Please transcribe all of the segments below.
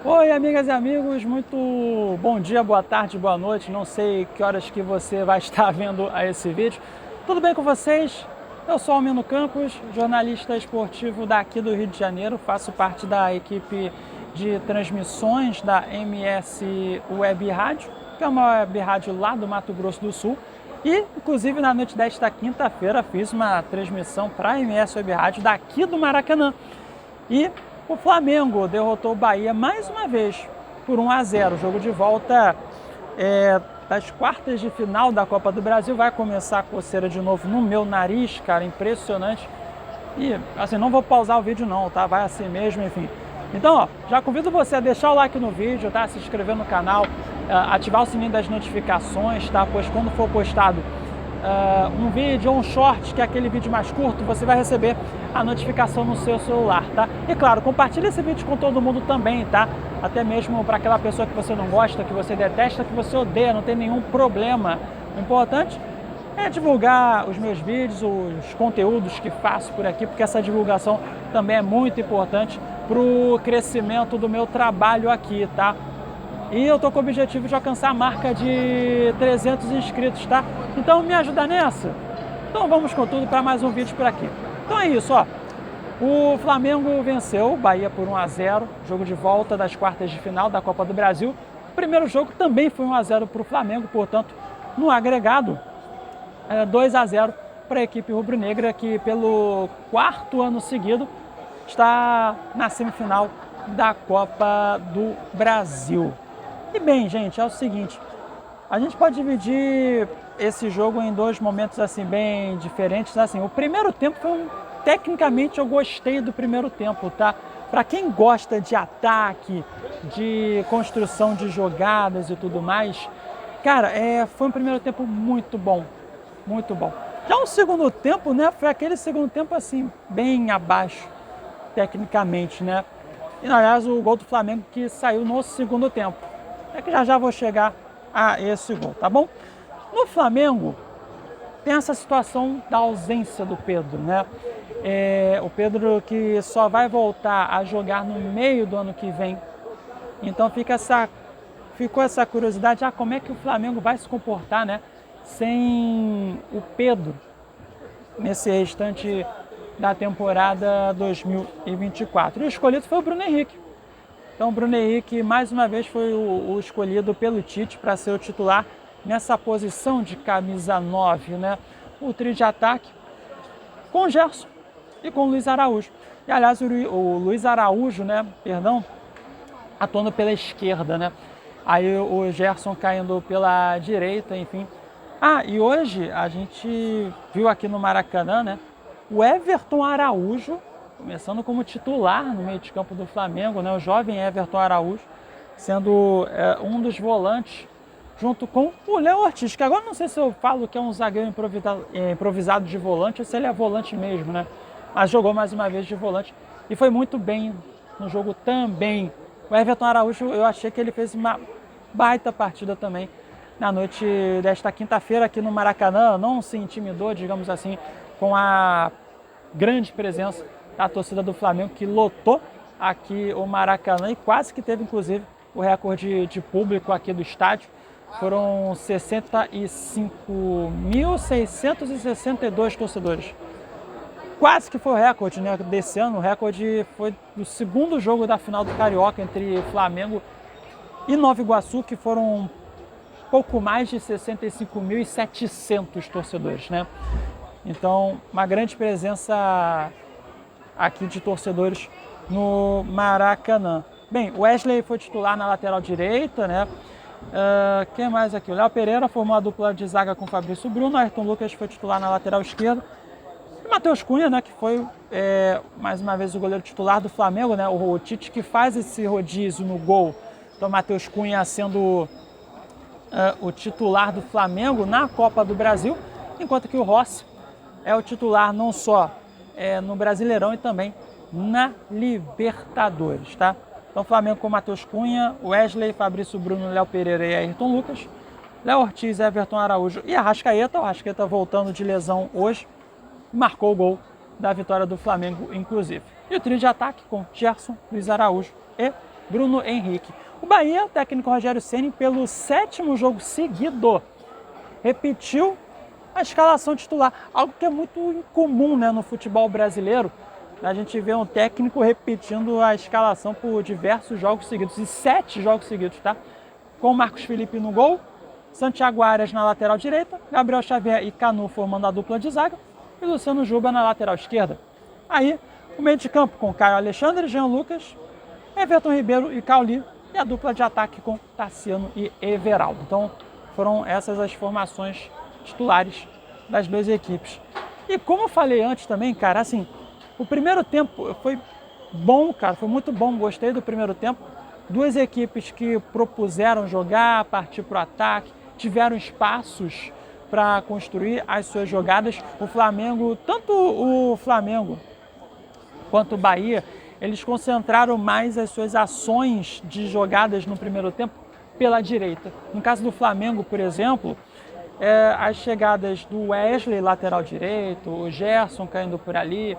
Oi, amigas e amigos, muito bom dia, boa tarde, boa noite. Não sei que horas que você vai estar vendo a esse vídeo. Tudo bem com vocês? Eu sou Almino Campos, jornalista esportivo daqui do Rio de Janeiro. Faço parte da equipe de transmissões da MS Web Rádio, que é uma web rádio lá do Mato Grosso do Sul. E, inclusive, na noite desta quinta-feira, fiz uma transmissão para a MS Web Rádio daqui do Maracanã. E o Flamengo derrotou o Bahia mais uma vez por 1-0. O jogo de volta das quartas de final da Copa do Brasil. Vai começar a coceira de novo no meu nariz, cara, impressionante. E assim, não vou pausar o vídeo não, tá? Vai assim mesmo, enfim. Então, ó, já convido você a deixar o like no vídeo, tá? Se inscrever no canal, ativar o sininho das notificações, tá? Pois quando for postado um vídeo ou um short, que é aquele vídeo mais curto, você vai receber a notificação no seu celular, tá? E claro, compartilhe esse vídeo com todo mundo também, tá? Até mesmo para aquela pessoa que você não gosta, que você detesta, que você odeia, não tem nenhum problema. O importante é divulgar os meus vídeos, os conteúdos que faço por aqui, porque essa divulgação também é muito importante para o crescimento do meu trabalho aqui, tá? E eu tô com o objetivo de alcançar a marca de 300 inscritos, tá? Então me ajuda nessa? Então vamos com tudo para mais um vídeo por aqui. Então é isso, ó. O Flamengo venceu o Bahia por 1-0, jogo de volta das quartas de final da Copa do Brasil. O primeiro jogo também foi 1-0 para o Flamengo, portanto, no agregado, 2-0 para a equipe rubro-negra, que pelo quarto ano seguido está na semifinal da Copa do Brasil. E bem, gente, é o seguinte, a gente pode dividir esse jogo em dois momentos assim bem diferentes. Assim, o primeiro tempo foi tecnicamente eu gostei do primeiro tempo, tá? Para quem gosta de ataque, de construção de jogadas e tudo mais, cara, foi um primeiro tempo muito bom, muito bom. Já o segundo tempo, né, foi aquele segundo tempo assim bem abaixo tecnicamente, né? E aliás, o gol do Flamengo que saiu no segundo tempo. É que já vou chegar a esse gol, tá bom? No Flamengo, tem essa situação da ausência do Pedro, né? O Pedro que só vai voltar a jogar no meio do ano que vem. Então ficou essa curiosidade, como é que o Flamengo vai se comportar, né? Sem o Pedro nesse restante da temporada 2024. E o escolhido foi o Bruno Henrique. Então o Bruno Henrique mais uma vez foi o escolhido pelo Tite para ser o titular nessa posição de camisa 9, né? O trio de ataque com o Gerson e com o Luiz Araújo. E aliás, o Luiz Araújo, né, atuando pela esquerda, né? Aí o Gerson caindo pela direita, enfim. E hoje a gente viu aqui no Maracanã, né, o Everton Araújo começando como titular no meio de campo do Flamengo, né? O jovem Everton Araújo sendo um dos volantes, junto com o Léo Ortiz, que agora não sei se eu falo que é um zagueiro improvisado de volante ou se ele é volante mesmo, né? Mas jogou mais uma vez de volante e foi muito bem no jogo também. O Everton Araújo, eu achei que ele fez uma baita partida também na noite desta quinta-feira aqui no Maracanã. Não se intimidou, digamos assim, com a grande presença da torcida do Flamengo, que lotou aqui o Maracanã e quase que teve, inclusive, o recorde de público aqui do estádio. Foram 65.662 torcedores. Quase que foi o recorde, né, desse ano. O recorde foi do segundo jogo da final do Carioca entre Flamengo e Nova Iguaçu, que foram pouco mais de 65.700 torcedores, né? Então, uma grande presença aqui de torcedores no Maracanã. Bem, o Wesley foi titular na lateral direita, né? Quem mais aqui? O Léo Pereira formou a dupla de zaga com o Fabrício Bruno. Ayrton Lucas foi titular na lateral esquerda. E Matheus Cunha, né, que foi mais uma vez o goleiro titular do Flamengo, né? O Tite que faz esse rodízio no gol. Então, Matheus Cunha sendo o titular do Flamengo na Copa do Brasil, enquanto que o Rossi é o titular não só no Brasileirão e também na Libertadores, tá? Então, Flamengo com Matheus Cunha, Wesley, Fabrício Bruno, Léo Pereira e Ayrton Lucas, Léo Ortiz, Everton Araújo e Arrascaeta. O Arrascaeta voltando de lesão hoje, marcou o gol da vitória do Flamengo, inclusive. E o trio de ataque com Gerson, Luiz Araújo e Bruno Henrique. O Bahia, técnico Rogério Ceni, pelo 7º jogo seguido, repetiu a escalação titular, algo que é muito incomum, né, no futebol brasileiro. A gente vê um técnico repetindo a escalação por diversos jogos seguidos, e 7 jogos seguidos, tá? Com Marcos Felipe no gol, Santiago Arias na lateral direita, Gabriel Xavier e Canu formando a dupla de zaga e Luciano Juba na lateral esquerda. Aí, o meio de campo com Caio Alexandre, Jean Lucas, Everton Ribeiro e Cauli, e a dupla de ataque com Tassiano e Everaldo. Então, foram essas as formações titulares das duas equipes. E como eu falei antes também, cara, assim, o primeiro tempo foi bom, cara, foi muito bom, gostei do primeiro tempo. Duas equipes que propuseram jogar, partir para o ataque, tiveram espaços para construir as suas jogadas. O Flamengo, tanto o Flamengo quanto o Bahia, eles concentraram mais as suas ações de jogadas no primeiro tempo pela direita. No caso do Flamengo, por exemplo, as chegadas do Wesley, lateral direito, o Gerson caindo por ali,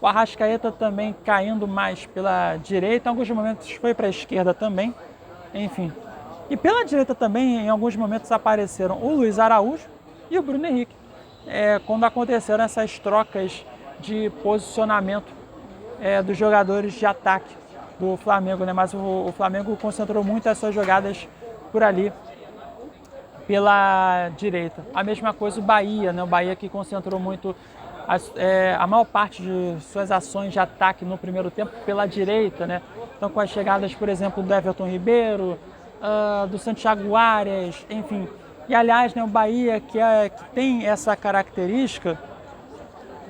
o Arrascaeta também caindo mais pela direita, em alguns momentos foi para a esquerda também, enfim. E pela direita também, em alguns momentos, apareceram o Luiz Araújo e o Bruno Henrique, quando aconteceram essas trocas de posicionamento dos jogadores de ataque do Flamengo, né? Mas o Flamengo concentrou muito as suas jogadas por ali, pela direita. A mesma coisa o Bahia, né? O Bahia que concentrou muito a maior parte de suas ações de ataque no primeiro tempo pela direita, né? Então com as chegadas, por exemplo, do Everton Ribeiro, do Santiago Arias, enfim. E aliás, né, o Bahia que tem essa característica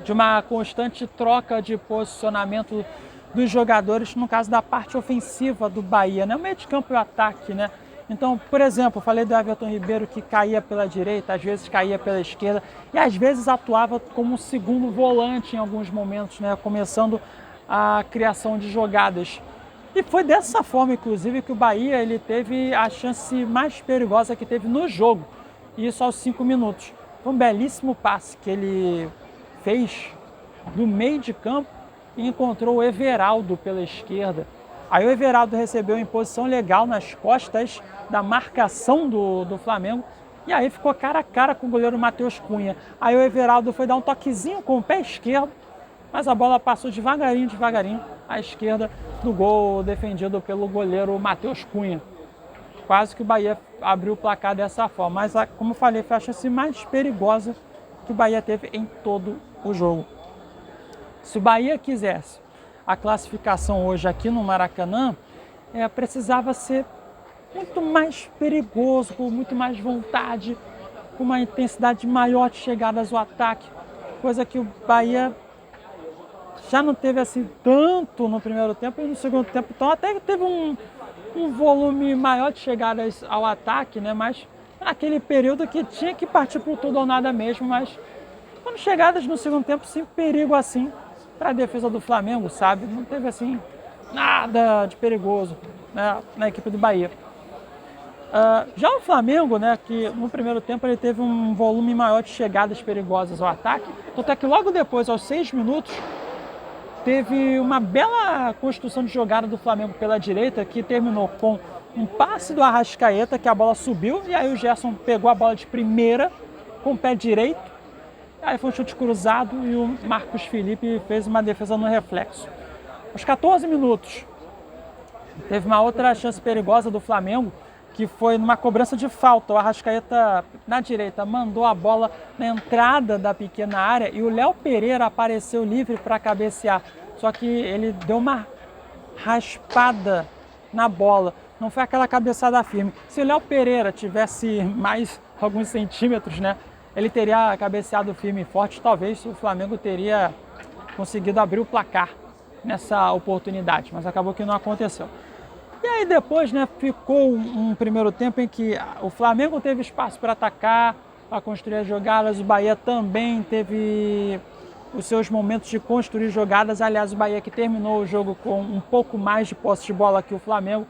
de uma constante troca de posicionamento dos jogadores, no caso da parte ofensiva do Bahia, né? O meio de campo e o ataque, né? Então, por exemplo, eu falei do Everton Ribeiro que caía pela direita, às vezes caía pela esquerda e às vezes atuava como segundo volante em alguns momentos, né? Começando a criação de jogadas. E foi dessa forma, inclusive, que o Bahia ele teve a chance mais perigosa que teve no jogo, e isso aos 5 minutos. Foi um belíssimo passe que ele fez do meio de campo e encontrou o Everaldo pela esquerda. Aí o Everaldo recebeu em posição legal nas costas da marcação do Flamengo e aí ficou cara a cara com o goleiro Matheus Cunha. Aí o Everaldo foi dar um toquezinho com o pé esquerdo, mas a bola passou devagarinho à esquerda do gol defendido pelo goleiro Matheus Cunha. Quase que o Bahia abriu o placar dessa forma, mas como eu falei, foi a chance mais perigosa que o Bahia teve em todo o jogo. Se o Bahia quisesse a classificação hoje aqui no Maracanã, precisava ser muito mais perigoso, com muito mais vontade, com uma intensidade maior de chegadas ao ataque, coisa que o Bahia já não teve assim tanto no primeiro tempo e no segundo tempo, então até que teve um volume maior de chegadas ao ataque, né? Mas naquele período que tinha que partir para o tudo ou nada mesmo, mas quando chegadas no segundo tempo, sem perigo assim para a defesa do Flamengo, sabe? Não teve assim nada de perigoso, né, na equipe do Bahia. Já o Flamengo, né, que no primeiro tempo ele teve um volume maior de chegadas perigosas ao ataque, até que logo depois, aos 6 minutos, teve uma bela construção de jogada do Flamengo pela direita, que terminou com um passe do Arrascaeta, que a bola subiu, e aí o Gerson pegou a bola de primeira com o pé direito, aí foi um chute cruzado e o Marcos Felipe fez uma defesa no reflexo. Aos 14 minutos, teve uma outra chance perigosa do Flamengo, que foi numa cobrança de falta. O Arrascaeta, na direita, mandou a bola na entrada da pequena área e o Léo Pereira apareceu livre para cabecear. Só que ele deu uma raspada na bola. Não foi aquela cabeçada firme. Se o Léo Pereira tivesse mais alguns centímetros, né, ele teria cabeceado firme e forte. Talvez o Flamengo teria conseguido abrir o placar nessa oportunidade, mas acabou que não aconteceu. E aí depois, né, ficou um primeiro tempo em que o Flamengo teve espaço para atacar, para construir as jogadas, o Bahia também teve os seus momentos de construir jogadas. Aliás, o Bahia que terminou o jogo com um pouco mais de posse de bola que o Flamengo,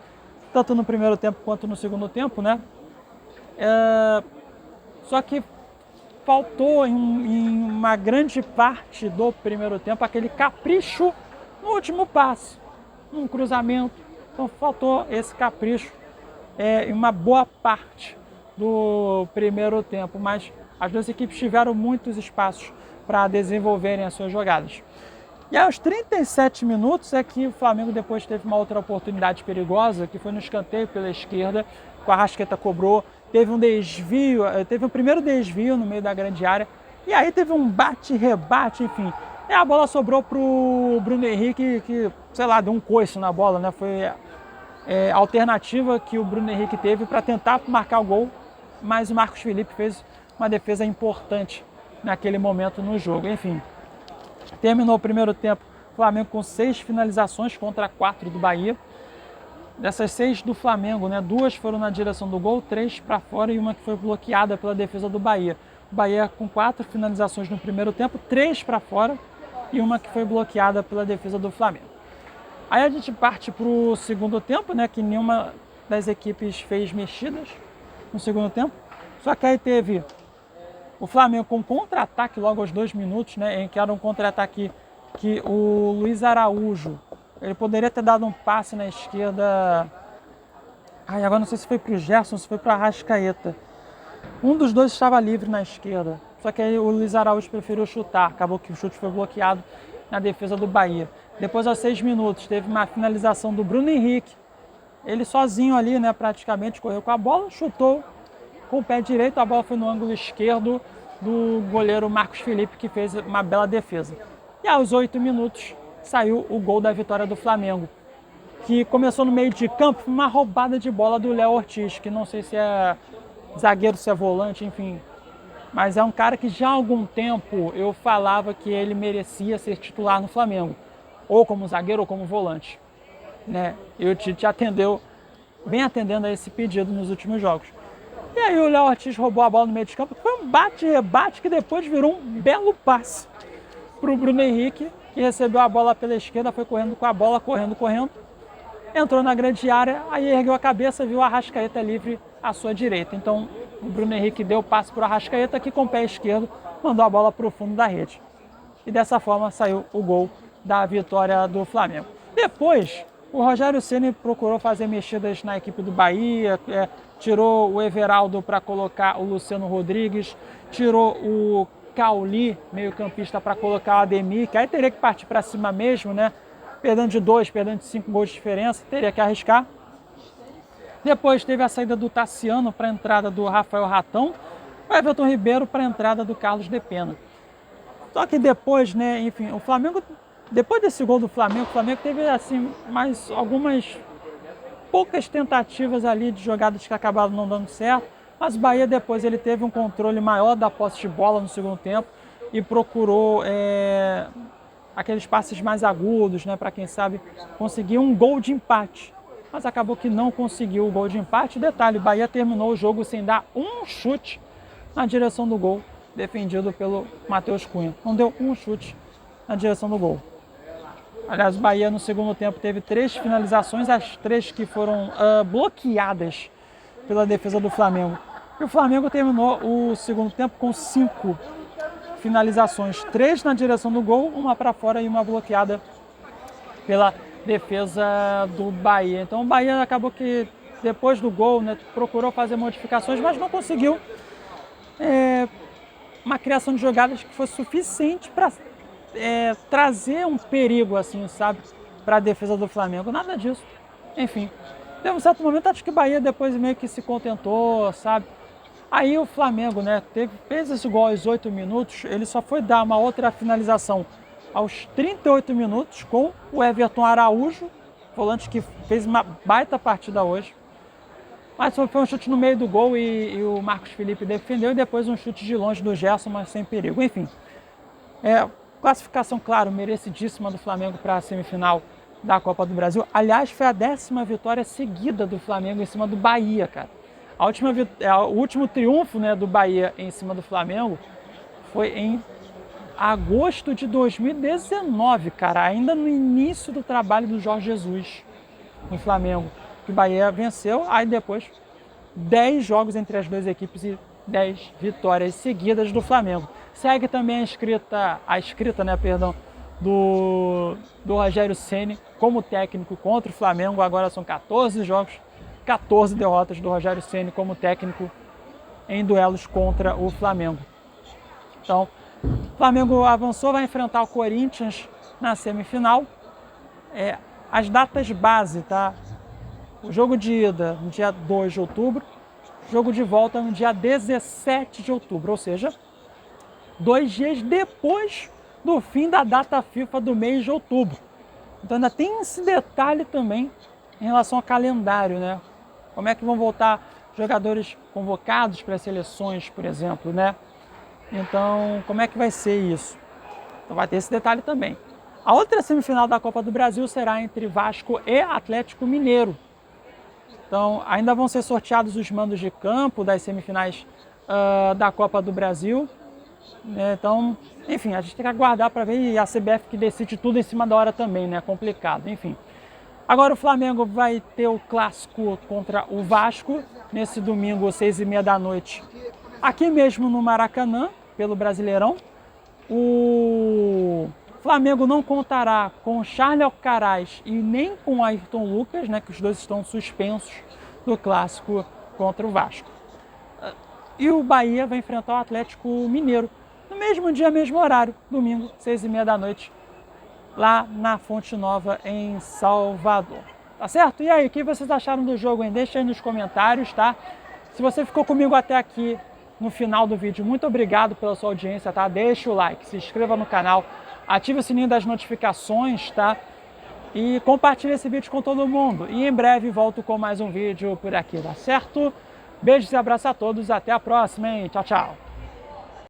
tanto no primeiro tempo quanto no segundo tempo, né? Só que faltou em uma grande parte do primeiro tempo aquele capricho no último passe, num cruzamento, Então faltou esse capricho em uma boa parte do primeiro tempo, mas as duas equipes tiveram muitos espaços para desenvolverem as suas jogadas. E aos 37 minutos é que o Flamengo depois teve uma outra oportunidade perigosa, que foi no escanteio pela esquerda, que o Arrascaeta cobrou, teve um desvio, teve um primeiro desvio no meio da grande área, e aí teve um bate-rebate, enfim. E a bola sobrou pro Bruno Henrique, que, sei lá, deu um coice na bola, né? Foi a alternativa que o Bruno Henrique teve para tentar marcar o gol, mas o Marcos Felipe fez uma defesa importante naquele momento no jogo. Enfim, terminou o primeiro tempo, o Flamengo com 6 finalizações contra 4 do Bahia. Dessas 6 do Flamengo, né, 2 foram na direção do gol, 3 para fora e uma que foi bloqueada pela defesa do Bahia. O Bahia com 4 finalizações no primeiro tempo, 3 para fora e uma que foi bloqueada pela defesa do Flamengo. Aí a gente parte para o segundo tempo, né, que nenhuma das equipes fez mexidas no segundo tempo. Só que aí teve o Flamengo com contra-ataque logo aos 2 minutos, né, em que era um contra-ataque que o Luiz Araújo, ele poderia ter dado um passe na esquerda. Agora não sei se foi para o Gerson, se foi para o Arrascaeta. Um dos dois estava livre na esquerda, só que aí o Luiz Araújo preferiu chutar, acabou que o chute foi bloqueado na defesa do Bahia. Depois, aos 6 minutos, teve uma finalização do Bruno Henrique. Ele sozinho ali, né, praticamente correu com a bola, chutou com o pé direito, a bola foi no ângulo esquerdo do goleiro Marcos Felipe, que fez uma bela defesa. E aos 8 minutos saiu o gol da vitória do Flamengo, que começou no meio de campo, uma roubada de bola do Léo Ortiz, que não sei se é zagueiro, se é volante, enfim. Mas é um cara que já há algum tempo eu falava que ele merecia ser titular no Flamengo, ou como zagueiro ou como volante, né? E o Tite vem atendendo a esse pedido nos últimos jogos. E aí o Léo Ortiz roubou a bola no meio de campo, foi um bate-rebate que depois virou um belo passe para o Bruno Henrique, que recebeu a bola pela esquerda, foi correndo com a bola, correndo, entrou na grande área, aí ergueu a cabeça, viu a Arrascaeta livre à sua direita. Então o Bruno Henrique deu o passe para o Arrascaeta, que com o pé esquerdo mandou a bola para o fundo da rede. E dessa forma saiu o gol da vitória do Flamengo. Depois, o Rogério Ceni procurou fazer mexidas na equipe do Bahia, tirou o Everaldo para colocar o Luciano Rodrigues, tirou o Cauli, meio-campista, para colocar o Ademir, que aí teria que partir para cima mesmo, né? Perdendo de 2, perdendo de 5 gols de diferença, teria que arriscar. Depois teve a saída do Tassiano para a entrada do Rafael Ratão, o Everton Ribeiro para a entrada do Carlos de Pena. Só que depois, né, enfim, o Flamengo, depois desse gol do Flamengo, o Flamengo teve assim mais algumas poucas tentativas ali de jogadas que acabaram não dando certo, mas o Bahia depois ele teve um controle maior da posse de bola no segundo tempo e procurou aqueles passes mais agudos, né, para quem sabe conseguir um gol de empate. Mas acabou que não conseguiu o gol de empate. Detalhe, o Bahia terminou o jogo sem dar um chute na direção do gol, defendido pelo Matheus Cunha. Não deu um chute na direção do gol. Aliás, o Bahia no segundo tempo teve 3 finalizações, as 3 que foram bloqueadas pela defesa do Flamengo. E o Flamengo terminou o segundo tempo com 5 finalizações, 3 na direção do gol, uma para fora e uma bloqueada pela defesa do Bahia. Então o Bahia acabou que depois do gol, né, procurou fazer modificações, mas não conseguiu uma criação de jogadas que fosse suficiente para trazer um perigo, assim, sabe, para a defesa do Flamengo. Nada disso. Enfim, teve um certo momento, acho que o Bahia depois meio que se contentou, sabe. Aí o Flamengo, né, fez esse gol aos 8 minutos, ele só foi dar uma outra finalização aos 38 minutos com o Everton Araújo, volante que fez uma baita partida hoje. Mas foi um chute no meio do gol e o Marcos Felipe defendeu, e depois um chute de longe do Gerson, mas sem perigo. Enfim, classificação, claro, merecidíssima do Flamengo para a semifinal da Copa do Brasil. Aliás, foi a 10ª vitória seguida do Flamengo em cima do Bahia, cara. O último triunfo, né, do Bahia em cima do Flamengo foi em agosto de 2019, cara, ainda no início do trabalho do Jorge Jesus no Flamengo, que o Bahia venceu. Aí depois 10 jogos entre as duas equipes e 10 vitórias seguidas do Flamengo. Segue também a escrita, né, do Rogério Ceni como técnico contra o Flamengo. Agora são 14 jogos, 14 derrotas do Rogério Ceni como técnico em duelos contra o Flamengo. Então, o Flamengo avançou, vai enfrentar o Corinthians na semifinal. As datas base, tá? O jogo de ida no dia 2 de outubro, jogo de volta no dia 17 de outubro, ou seja, 2 dias depois do fim da data FIFA do mês de outubro. Então ainda tem esse detalhe também em relação ao calendário, né? Como é que vão voltar jogadores convocados para as seleções, por exemplo, né? Então, como é que vai ser isso? Então vai ter esse detalhe também. A outra semifinal da Copa do Brasil será entre Vasco e Atlético Mineiro. Então, ainda vão ser sorteados os mandos de campo das semifinais da Copa do Brasil. Então, enfim, a gente tem que aguardar para ver, e a CBF que decide tudo em cima da hora também, né? Complicado, enfim. Agora o Flamengo vai ter o clássico contra o Vasco, nesse domingo, às 6h30 da noite, aqui mesmo no Maracanã, pelo Brasileirão. O Flamengo não contará com Charles Alcaraz e nem com Ayrton Lucas, né, que os dois estão suspensos do clássico contra o Vasco. E o Bahia vai enfrentar o Atlético Mineiro no mesmo dia, mesmo horário, domingo, 6h30 da noite, lá na Fonte Nova, em Salvador. Tá certo? E aí, o que vocês acharam do jogo, hein? Deixa aí nos comentários, tá? Se você ficou comigo até aqui no final do vídeo, muito obrigado pela sua audiência, tá? Deixa o like, se inscreva no canal, ative o sininho das notificações, tá? E compartilhe esse vídeo com todo mundo. E em breve volto com mais um vídeo por aqui, tá certo? Beijos e abraços a todos, até a próxima, hein? Tchau, tchau!